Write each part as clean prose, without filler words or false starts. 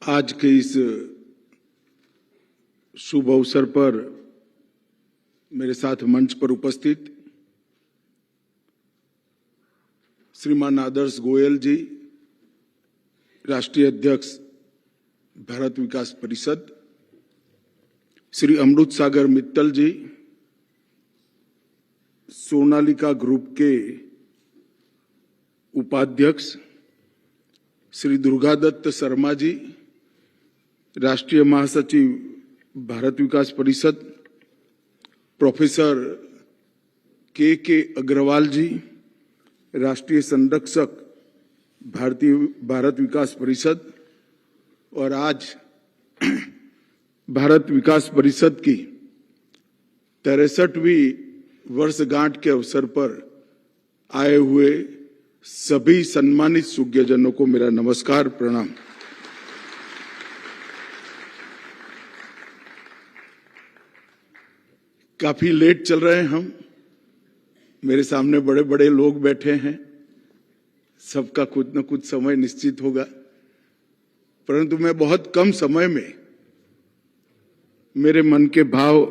आज के इस शुभ अवसर पर मेरे साथ मंच पर उपस्थित श्रीमान आदर्श गोयल जी, राष्ट्रीय अध्यक्ष भारत विकास परिषद, श्री अमृत सागर मित्तल जी, सोनालिका ग्रुप के उपाध्यक्ष, श्री दुर्गादत्त शर्मा जी, राष्ट्रीय महासचिव भारत विकास परिषद, प्रोफेसर के अग्रवाल जी, राष्ट्रीय संरक्षक भारत विकास परिषद, और आज भारत विकास परिषद की 63वीं वर्षगांठ के अवसर पर आए हुए सभी सम्मानित सुज्ञजनों को मेरा नमस्कार, प्रणाम। काफी लेट चल रहे हैं हम, मेरे सामने बड़े बड़े लोग बैठे हैं, सबका कुछ न कुछ समय निश्चित होगा, परंतु मैं बहुत कम समय में मेरे मन के भाव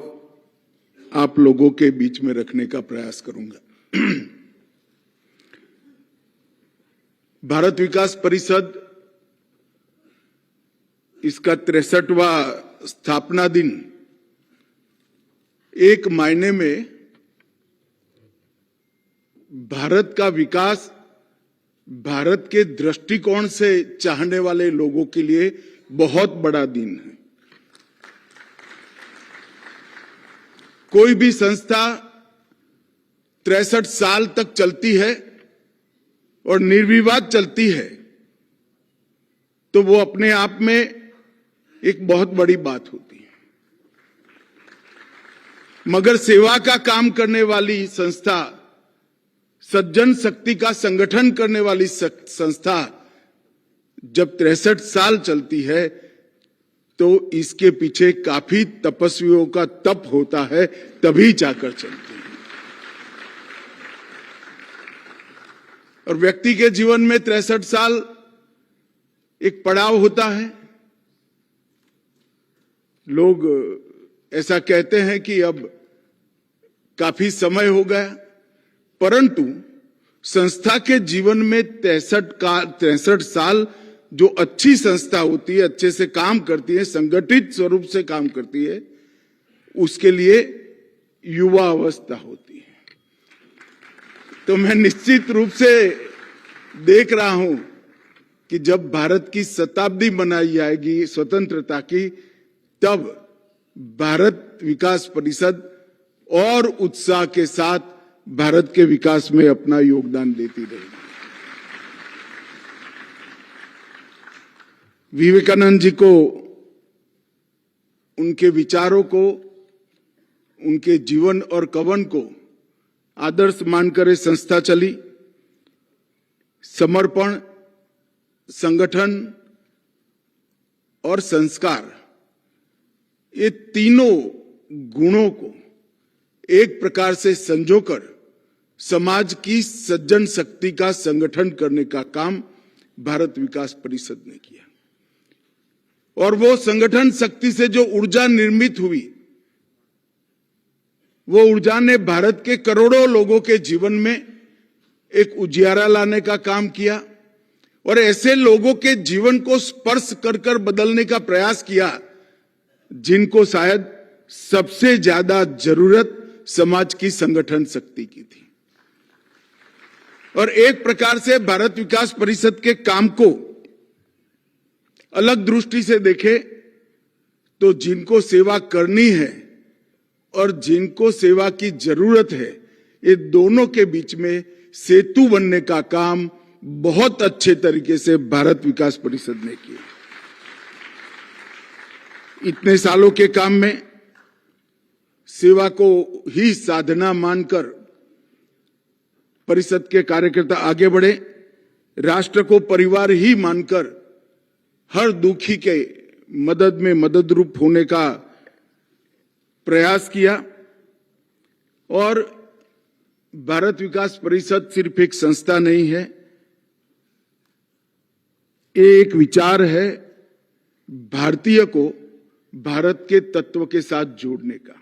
आप लोगों के बीच में रखने का प्रयास करूंगा। भारत विकास परिषद इसका 63वां स्थापना दिन एक मायने में भारत का विकास भारत के दृष्टिकोण से चाहने वाले लोगों के लिए बहुत बड़ा दिन है। कोई भी संस्था 63 साल तक चलती है और निर्विवाद चलती है तो वो अपने आप में एक बहुत बड़ी बात होती है, मगर सेवा का काम करने वाली संस्था, सज्जन शक्ति का संगठन करने वाली संस्था जब 63 साल चलती है तो इसके पीछे काफी तपस्वियों का तप होता है, तभी जाकर चलती है। और व्यक्ति के जीवन में 63 साल एक पड़ाव होता है। लोग ऐसा कहते हैं कि अब काफी समय हो गया, परंतु संस्था के जीवन में 63 साल जो अच्छी संस्था होती है, अच्छे से काम करती है, संगठित स्वरूप से काम करती है, उसके लिए युवा अवस्था होती है। तो मैं निश्चित रूप से देख रहा हूं कि जब भारत की शताब्दी मनाई जाएगी स्वतंत्रता की, तब भारत विकास परिषद और उत्साह के साथ भारत के विकास में अपना योगदान देती रहेगी। विवेकानंद जी को, उनके विचारों को, उनके जीवन और कवन को आदर्श मानकर संस्था चली। समर्पण, संगठन और संस्कार, ये तीनों गुणों को एक प्रकार से संजोकर समाज की सज्जन शक्ति का संगठन करने का काम भारत विकास परिषद ने किया। और वो संगठन शक्ति से जो ऊर्जा निर्मित हुई, वो ऊर्जा ने भारत के करोड़ों लोगों के जीवन में एक उजियारा लाने का काम किया और ऐसे लोगों के जीवन को स्पर्श कर बदलने का प्रयास किया जिनको शायद सबसे ज्यादा जरूरत समाज की संगठन शक्ति की थी। और एक प्रकार से भारत विकास परिषद के काम को अलग दृष्टि से देखे तो जिनको सेवा करनी है और जिनको सेवा की जरूरत है, ये दोनों के बीच में सेतु बनने का काम बहुत अच्छे तरीके से भारत विकास परिषद ने किया। इतने सालों के काम में सेवा को ही साधना मानकर परिषद के कार्यकर्ता आगे बढ़े, राष्ट्र को परिवार ही मानकर हर दुखी के मदद में मदद रूप होने का प्रयास किया। और भारत विकास परिषद सिर्फ एक संस्था नहीं है, ये एक विचार है, भारतीय को भारत के तत्व के साथ जोड़ने का,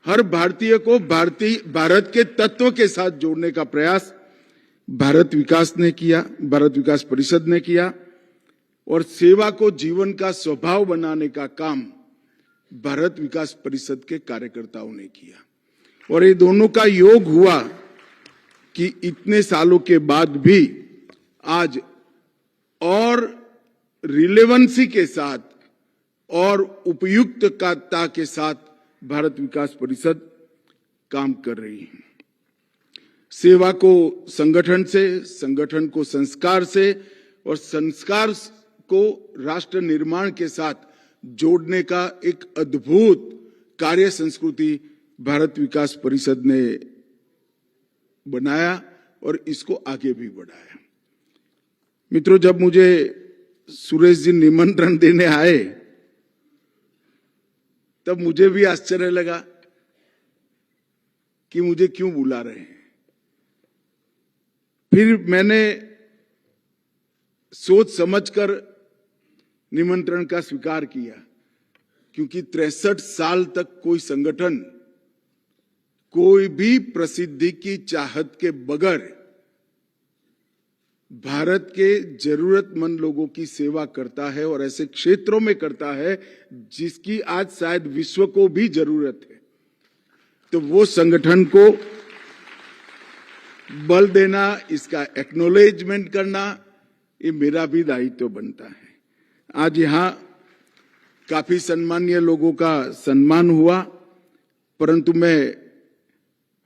हर भारतीय को भारत के तत्व के साथ जोड़ने का प्रयास भारत विकास परिषद ने किया और सेवा को जीवन का स्वभाव बनाने का काम भारत विकास परिषद के कार्यकर्ताओं ने किया। और ये दोनों का योग हुआ कि इतने सालों के बाद भी आज और रिलेवेंसी के साथ और उपयुक्तता के साथ भारत विकास परिषद काम कर रही है। सेवा को संगठन से, संगठन को संस्कार से और संस्कार को राष्ट्र निर्माण के साथ जोड़ने का एक अद्भुत कार्य संस्कृति भारत विकास परिषद ने बनाया और इसको आगे भी बढ़ाया। मित्रों, जब मुझे सुरेश जी निमंत्रण देने आए तब मुझे भी आश्चर्य लगा कि मुझे क्यों बुला रहे हैं। फिर मैंने सोच समझकर निमंत्रण का स्वीकार किया, क्योंकि 63 साल तक कोई संगठन कोई भी प्रसिद्धि की चाहत के बगैर भारत के जरूरतमंद लोगों की सेवा करता है और ऐसे क्षेत्रों में करता है जिसकी आज शायद विश्व को भी जरूरत है। तो वो संगठन को बल देना, इसका एक्नॉलेजमेंट करना, ये मेरा भी दायित्व बनता है। आज यहाँ काफी सम्मानीय लोगों का सम्मान हुआ, परंतु मैं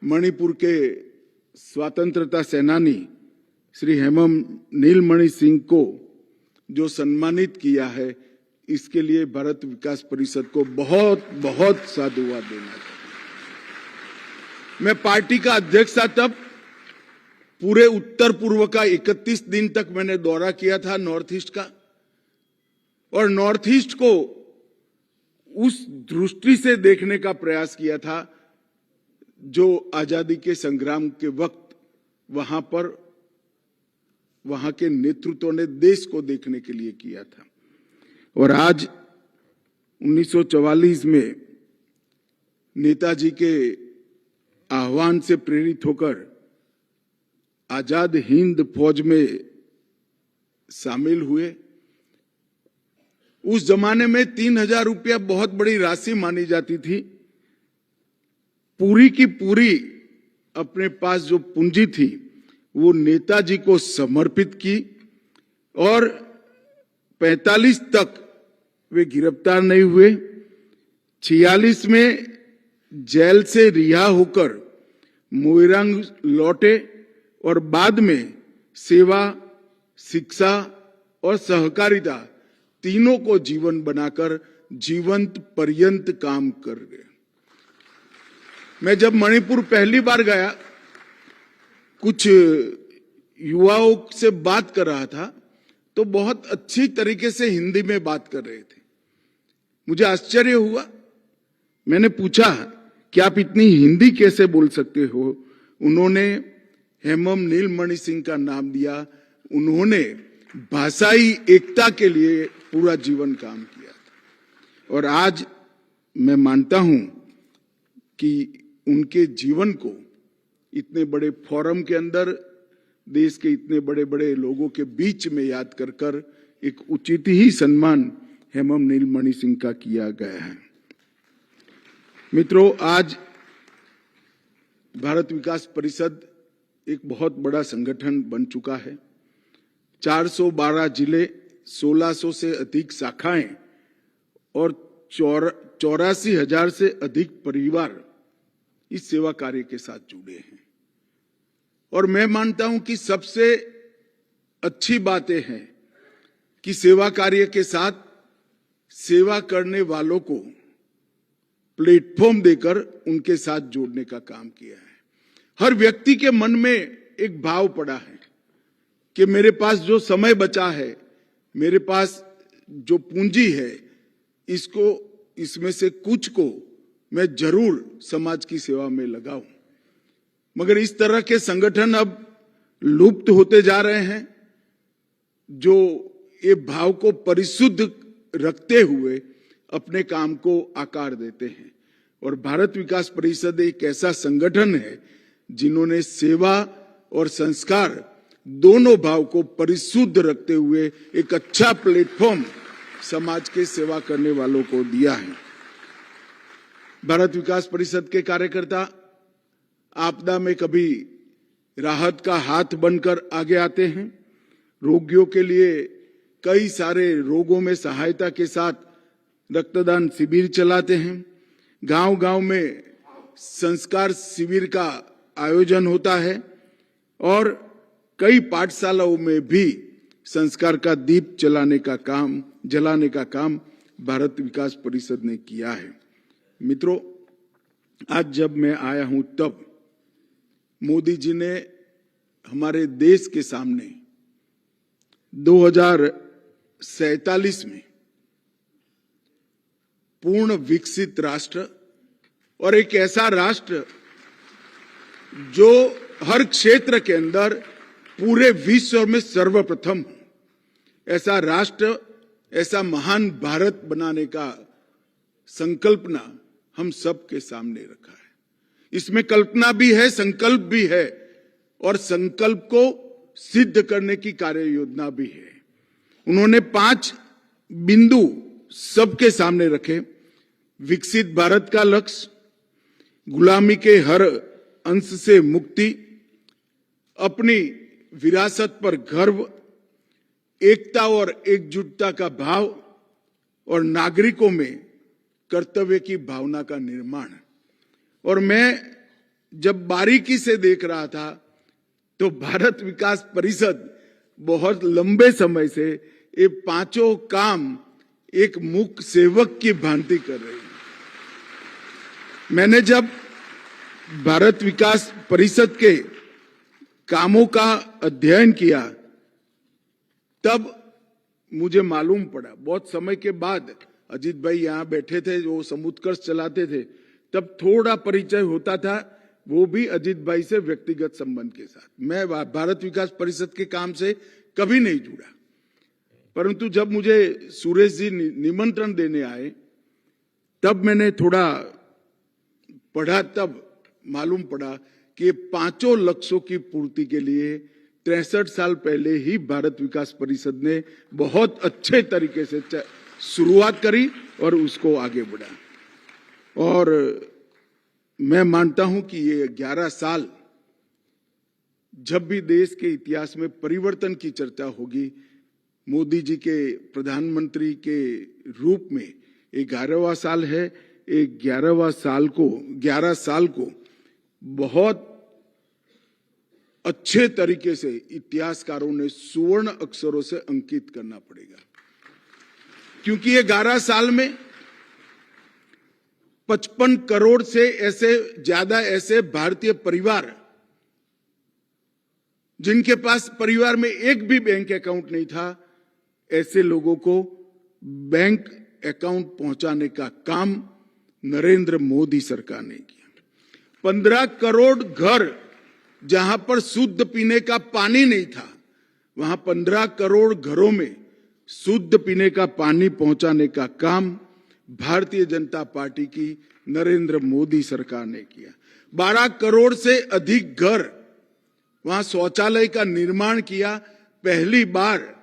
मणिपुर के स्वतंत्रता सेनानी श्री हेमम नीलमणि सिंह को जो सम्मानित किया है, इसके लिए भारत विकास परिषद को बहुत बहुत साधुवाद देना चाहिए। मैं पार्टी का अध्यक्ष था तब पूरे उत्तर पूर्व का 31 दिन तक मैंने दौरा किया था नॉर्थ ईस्ट का, और नॉर्थ ईस्ट को उस दृष्टि से देखने का प्रयास किया था जो आजादी के संग्राम के वक्त वहां के नेतृत्व ने देश को देखने के लिए किया था। और आज 1944 में नेताजी के आह्वान से प्रेरित होकर आजाद हिंद फौज में शामिल हुए। उस जमाने में 3000 रुपया बहुत बड़ी राशि मानी जाती थी। पूरी की पूरी अपने पास जो पूंजी थी वो नेताजी को समर्पित की और 45 तक वे गिरफ्तार नहीं हुए। 46 में जेल से रिहा होकर मोइरांग लौटे और बाद में सेवा, शिक्षा और सहकारिता तीनों को जीवन बनाकर जीवंत पर्यंत काम कर गए। मैं जब मणिपुर पहली बार गया, कुछ युवाओं से बात कर रहा था तो बहुत अच्छी तरीके से हिंदी में बात कर रहे थे। मुझे आश्चर्य हुआ। मैंने पूछा कि आप इतनी हिंदी कैसे बोल सकते हो? उन्होंने हेमम नीलमणि सिंह का नाम दिया। उन्होंने भाषाई एकता के लिए पूरा जीवन काम किया था और आज मैं मानता हूं कि उनके जीवन को इतने बड़े फोरम के अंदर देश के इतने बड़े बड़े लोगों के बीच में याद कर कर एक उचित ही सम्मान हेमम नीलमणि सिंह का किया गया है। मित्रों, आज भारत विकास परिषद एक बहुत बड़ा संगठन बन चुका है। 412 जिले, 1600 से अधिक शाखाएं और 84,000 से अधिक परिवार इस सेवा कार्य के साथ जुड़े हैं। और मैं मानता हूं कि सबसे अच्छी बातें हैं कि सेवा कार्य के साथ सेवा करने वालों को प्लेटफॉर्म देकर उनके साथ जोड़ने का काम किया है। हर व्यक्ति के मन में एक भाव पड़ा है कि मेरे पास जो समय बचा है, मेरे पास जो पूंजी है, इसमें से कुछ को मैं जरूर समाज की सेवा में लगाऊं। मगर इस तरह के संगठन अब लुप्त होते जा रहे हैं जो ये भाव को परिशुद्ध रखते हुए अपने काम को आकार देते हैं। और भारत विकास परिषद एक ऐसा संगठन है जिन्होंने सेवा और संस्कार दोनों भाव को परिशुद्ध रखते हुए एक अच्छा प्लेटफॉर्म समाज के सेवा करने वालों को दिया है। भारत विकास परिषद के कार्यकर्ता आपदा में कभी राहत का हाथ बनकर आगे आते हैं, रोगियों के लिए कई सारे रोगों में सहायता के साथ रक्तदान शिविर चलाते हैं, गांव-गांव में संस्कार शिविर का आयोजन होता है और कई पाठशालाओं में भी संस्कार का दीप जलाने का काम भारत विकास परिषद ने किया है। मित्रों, आज जब मैं आया हूं तब मोदी जी ने हमारे देश के सामने 2047 में पूर्ण विकसित राष्ट्र और एक ऐसा राष्ट्र जो हर क्षेत्र के अंदर पूरे विश्व में सर्वप्रथम हो, ऐसा राष्ट्र, ऐसा महान भारत बनाने का संकल्पना हम सबके सामने रखा है। इसमें कल्पना भी है, संकल्प भी है और संकल्प को सिद्ध करने की कार्य योजना भी है। उन्होंने 5 बिंदु सबके सामने रखे। विकसित भारत का लक्ष्य, गुलामी के हर अंश से मुक्ति, अपनी विरासत पर गर्व, एकता और एकजुटता का भाव और नागरिकों में कर्तव्य की भावना का निर्माण। और मैं जब बारीकी से देख रहा था तो भारत विकास परिषद बहुत लंबे समय से ये 5 काम एक मूक सेवक की भांति कर रही है। मैंने जब भारत विकास परिषद के कामों का अध्ययन किया तब मुझे मालूम पड़ा, बहुत समय के बाद अजीत भाई यहां बैठे थे जो समुत्कर्ष चलाते थे, तब थोड़ा परिचय होता था, वो भी अजीत भाई से व्यक्तिगत संबंध के साथ। मैं भारत विकास परिषद के काम से कभी नहीं जुड़ा, परंतु जब मुझे सुरेश जी निमंत्रण देने आए तब मैंने थोड़ा पढ़ा, तब मालूम पड़ा कि 5 लक्ष्यों की पूर्ति के लिए 63 साल पहले ही भारत विकास परिषद ने बहुत अच्छे तरीके से शुरुआत करी और उसको आगे बढ़ा। और मैं मानता हूं कि ये 11 साल जब भी देश के इतिहास में परिवर्तन की चर्चा होगी, मोदी जी के प्रधानमंत्री के रूप में 11वां साल है। 11 साल को बहुत अच्छे तरीके से इतिहासकारों ने सुवर्ण अक्षरों से अंकित करना पड़ेगा, क्योंकि ये 11 साल में 55 करोड़ से ज्यादा ऐसे भारतीय परिवार जिनके पास परिवार में एक भी बैंक अकाउंट नहीं था, ऐसे लोगों को बैंक अकाउंट पहुंचाने का काम नरेंद्र मोदी सरकार ने किया। 15 करोड़ घर जहां पर शुद्ध पीने का पानी नहीं था, वहां 15 करोड़ घरों में शुद्ध पीने का पानी पहुंचाने का काम भारतीय जनता पार्टी की नरेंद्र मोदी सरकार ने किया। 12 करोड़ से अधिक घर, वहां शौचालय का निर्माण किया। पहली बार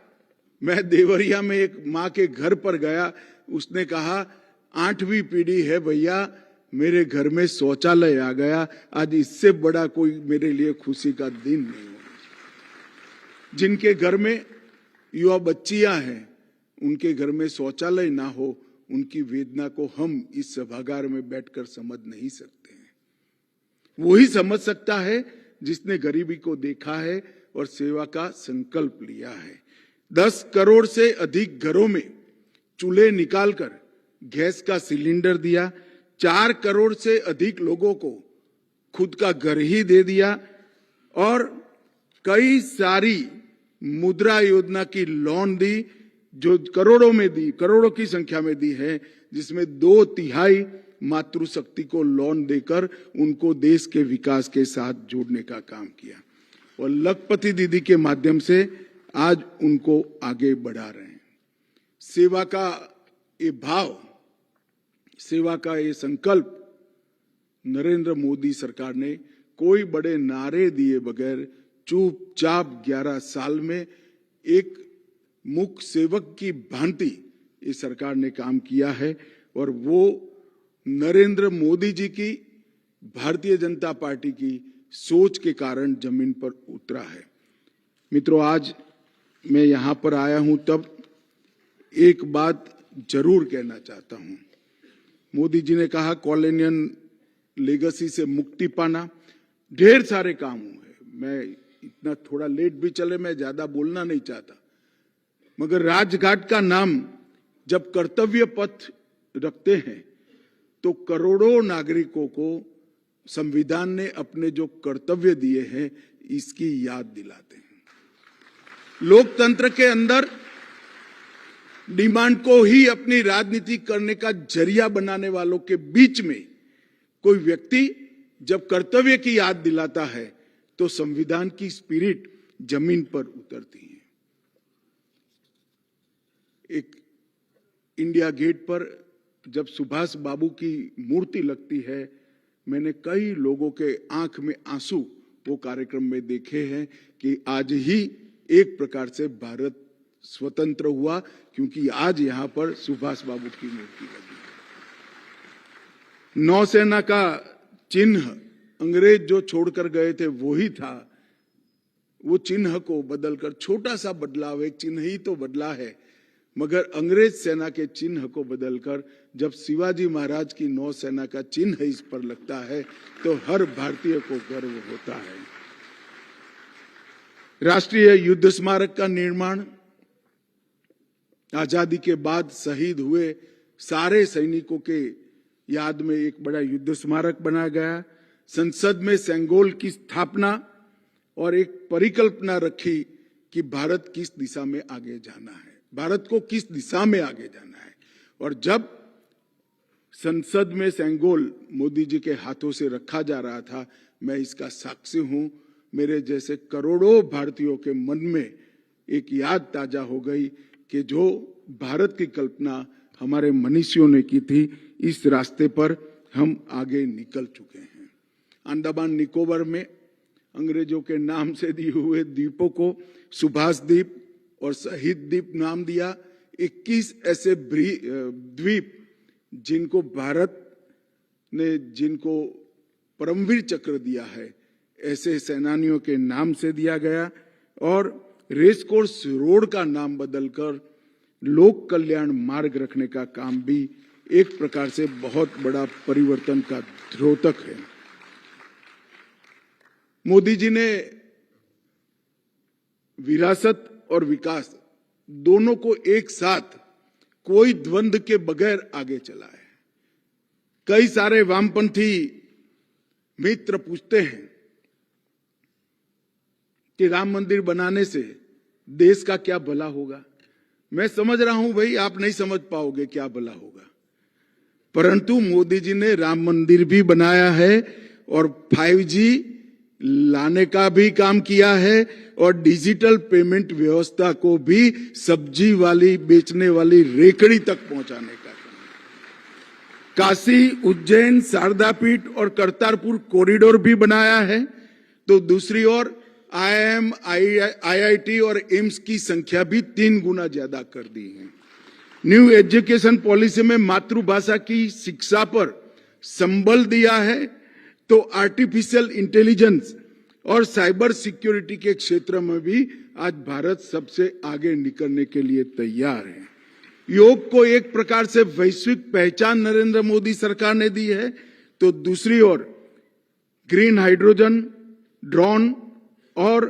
मैं देवरिया में एक मां के घर पर गया, उसने कहा 8वीं पीढ़ी है भैया, मेरे घर में शौचालय आ गया, आज इससे बड़ा कोई मेरे लिए खुशी का दिन नहीं होगा। जिनके घर में युवा बच्चियां हैं, उनके घर में शौचालय ना हो, उनकी वेदना को हम इस सभागार में बैठकर समझ नहीं सकते हैं। वही समझ सकता है जिसने गरीबी को देखा है और सेवा का संकल्प लिया है। 10 करोड़ से अधिक घरों में चूल्हे निकालकर गैस का सिलेंडर दिया। 4 करोड़ से अधिक लोगों को खुद का घर ही दे दिया और कई सारी मुद्रा योजना की लोन दी, जो करोड़ों की संख्या में दी है, जिसमें 2/3 मातृशक्ति को लोन देकर उनको देश के विकास के साथ जोड़ने का काम किया और लखपति दीदी के माध्यम से आज उनको आगे बढ़ा रहे हैं। सेवा का ये भाव, सेवा का ये संकल्प नरेंद्र मोदी सरकार ने कोई बड़े नारे दिए बगैर चुपचाप 11 साल में एक मुख्य सेवक की भांति इस सरकार ने काम किया है। और वो नरेंद्र मोदी जी की, भारतीय जनता पार्टी की सोच के कारण जमीन पर उतरा है। मित्रों, आज मैं यहां पर आया हूं तब एक बात जरूर कहना चाहता हूं। मोदी जी ने कहा कॉलोनियल लेगेसी से मुक्ति पाना, ढेर सारे काम हुए। मैं इतना थोड़ा लेट भी चले, मैं ज्यादा बोलना नहीं चाहता, मगर राजघाट का नाम जब कर्तव्य पथ रखते हैं तो करोड़ों नागरिकों को संविधान ने अपने जो कर्तव्य दिए हैं इसकी याद दिलाते हैं। लोकतंत्र के अंदर डिमांड को ही अपनी राजनीति करने का जरिया बनाने वालों के बीच में कोई व्यक्ति जब कर्तव्य की याद दिलाता है तो संविधान की स्पिरिट जमीन पर उतरती है। एक इंडिया गेट पर जब सुभाष बाबू की मूर्ति लगती है, मैंने कई लोगों के आंख में आंसू वो कार्यक्रम में देखे हैं कि आज ही एक प्रकार से भारत स्वतंत्र हुआ, क्योंकि आज यहां पर सुभाष बाबू की मूर्ति लगी है। नौसेना का चिन्ह अंग्रेज जो छोड़कर गए थे वही था। वो चिन्ह को बदलकर, छोटा सा बदलाव, एक चिन्ह ही तो बदला है, मगर अंग्रेज सेना के चिन्ह को बदलकर जब शिवाजी महाराज की नौसेना का चिन्ह इस पर लगता है तो हर भारतीय को गर्व होता है। राष्ट्रीय युद्ध स्मारक का निर्माण, आजादी के बाद शहीद हुए सारे सैनिकों के याद में एक बड़ा युद्ध स्मारक बनाया गया। संसद में सेंगोल की स्थापना और एक परिकल्पना रखी कि भारत किस दिशा में आगे जाना है, भारत को किस दिशा में आगे जाना है। और जब संसद में सेंगोल मोदी जी के हाथों से रखा जा रहा था, मैं इसका साक्षी हूं। मेरे जैसे करोड़ों भारतीयों के मन में एक याद ताजा हो गई कि जो भारत की कल्पना हमारे मनीषियों ने की थी, इस रास्ते पर हम आगे निकल चुके हैं। अंडमान निकोबार में अंग्रेजों के नाम से दिए हुए द्वीपों को सुभाष द्वीप और शहीद द्वीप नाम दिया। 21 ऐसे द्वीप जिनको भारत ने, जिनको परमवीर चक्र दिया है, ऐसे सेनानियों के नाम से दिया गया। और रेसकोर्स रोड का नाम बदलकर लोक कल्याण मार्ग रखने का काम भी एक प्रकार से बहुत बड़ा परिवर्तन का द्योतक है। मोदी जी ने विरासत और विकास दोनों को एक साथ कोई द्वंद्व के बगैर आगे चला है। कई सारे वामपंथी मित्र पूछते हैं कि राम मंदिर बनाने से देश का क्या भला होगा। मैं समझ रहा हूं भाई, आप नहीं समझ पाओगे क्या भला होगा, परंतु मोदी जी ने राम मंदिर भी बनाया है और 5G लाने का भी काम किया है और डिजिटल पेमेंट व्यवस्था को भी सब्जी वाली बेचने वाली रेकड़ी तक पहुंचाने का काम। काशी, उज्जैन, शारदा पीठ और करतारपुर कॉरिडोर भी बनाया है। तो दूसरी ओर IIM, IIT और एम्स की संख्या भी 3 गुना ज्यादा कर दी है। न्यू एजुकेशन पॉलिसी में मातृभाषा की शिक्षा पर संबल दिया है। तो आर्टिफिशियल इंटेलिजेंस और साइबर सिक्योरिटी के क्षेत्र में भी आज भारत सबसे आगे निकलने के लिए तैयार है। योग को एक प्रकार से वैश्विक पहचान नरेंद्र मोदी सरकार ने दी है। तो दूसरी ओर ग्रीन हाइड्रोजन, ड्रोन और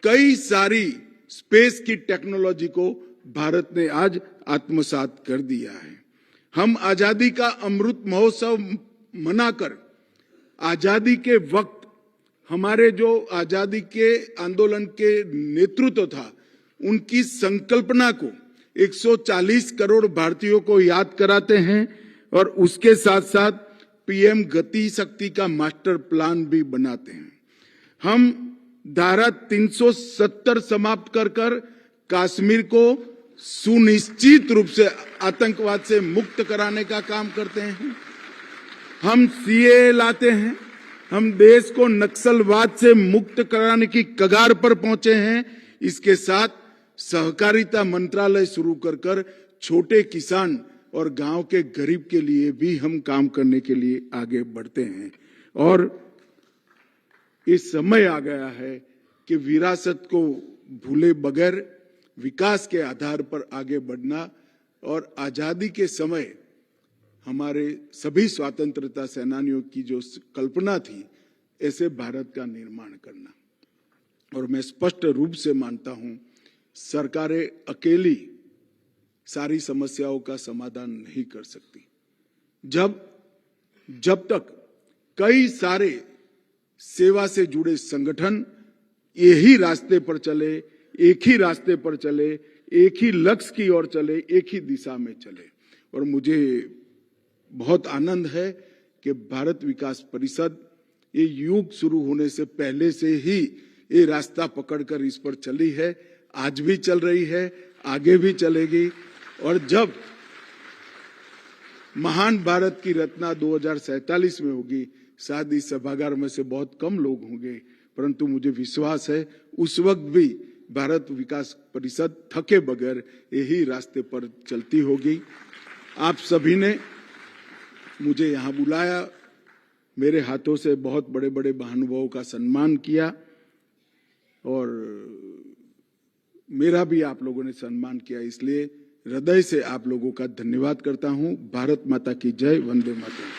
कई सारी स्पेस की टेक्नोलॉजी को भारत ने आज आत्मसात कर दिया है। हम आजादी का अमृत महोत्सव मनाकर आजादी के वक्त हमारे जो आजादी के आंदोलन के नेतृत्व था, उनकी संकल्पना को 140 करोड़ भारतीयों को याद कराते हैं और उसके साथ साथ PM गति शक्ति का मास्टर प्लान भी बनाते हैं। हम धारा 370 समाप्त कर कश्मीर को सुनिश्चित रूप से आतंकवाद से मुक्त कराने का काम करते हैं, हम सीए लाते हैं, हम देश को नक्सलवाद से मुक्त कराने की कगार पर पहुंचे हैं। इसके साथ सहकारिता मंत्रालय शुरू कर छोटे किसान और गांव के गरीब के लिए भी हम काम करने के लिए आगे बढ़ते हैं। और इस समय आ गया है कि विरासत को भूले बगैर विकास के आधार पर आगे बढ़ना और आजादी के समय हमारे सभी स्वतंत्रता सेनानियों की जो कल्पना थी, ऐसे भारत का निर्माण करना। और मैं स्पष्ट रूप से मानता हूं, सरकारें अकेली सारी समस्याओं का समाधान नहीं कर सकती। जब तक कई सारे सेवा से जुड़े संगठन यही रास्ते पर चले, एक ही रास्ते पर चले, एक ही लक्ष्य की ओर चले, एक ही दिशा में चले। और मुझे बहुत आनंद है कि भारत विकास परिषद ये युग शुरू होने से पहले से ही ये रास्ता पकड़कर इस पर चली है, आज भी चल रही है, आगे भी चलेगी। और जब महान भारत की रचना 2047 में होगी, शायद इस सभागार में से बहुत कम लोग होंगे, परंतु मुझे विश्वास है उस वक्त भी भारत विकास परिषद थके बगैर यही रास्ते पर चलती होगी। आप सभी ने मुझे यहाँ बुलाया, मेरे हाथों से बहुत बड़े बड़े महानुभावों का सम्मान किया और मेरा भी आप लोगों ने सम्मान किया, इसलिए हृदय से आप लोगों का धन्यवाद करता हूं। भारत माता की जय, वंदे मातरम।